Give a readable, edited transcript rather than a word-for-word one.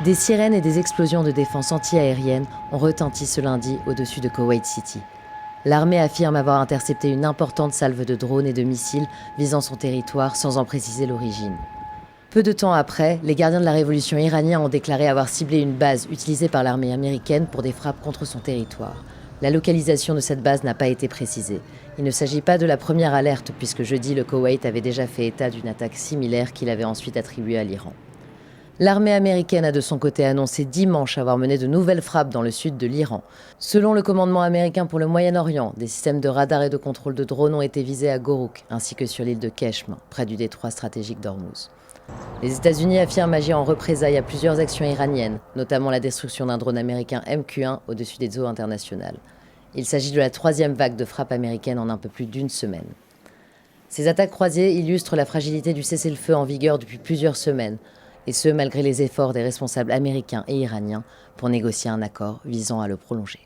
Des sirènes et des explosions de défense anti-aérienne ont retenti ce lundi au-dessus de Koweït City. L'armée affirme avoir intercepté une importante salve de drones et de missiles visant son territoire sans en préciser l'origine. Peu de temps après, les gardiens de la révolution iraniens ont déclaré avoir ciblé une base utilisée par l'armée américaine pour des frappes contre son territoire. La localisation de cette base n'a pas été précisée. Il ne s'agit pas de la première alerte puisque jeudi, le Koweït avait déjà fait état d'une attaque similaire qu'il avait ensuite attribuée à l'Iran. L'armée américaine a de son côté annoncé dimanche avoir mené de nouvelles frappes dans le sud de l'Iran. Selon le commandement américain pour le Moyen-Orient, des systèmes de radar et de contrôle de drones ont été visés à Gorouk, ainsi que sur l'île de Keshm, près du détroit stratégique d'Ormuz. Les États-Unis affirment agir en représailles à plusieurs actions iraniennes, notamment la destruction d'un drone américain MQ-1 au-dessus des eaux internationales. Il s'agit de la troisième vague de frappes américaines en un peu plus d'une semaine. Ces attaques croisées illustrent la fragilité du cessez-le-feu en vigueur depuis plusieurs semaines, et ce malgré les efforts des responsables américains et iraniens pour négocier un accord visant à le prolonger.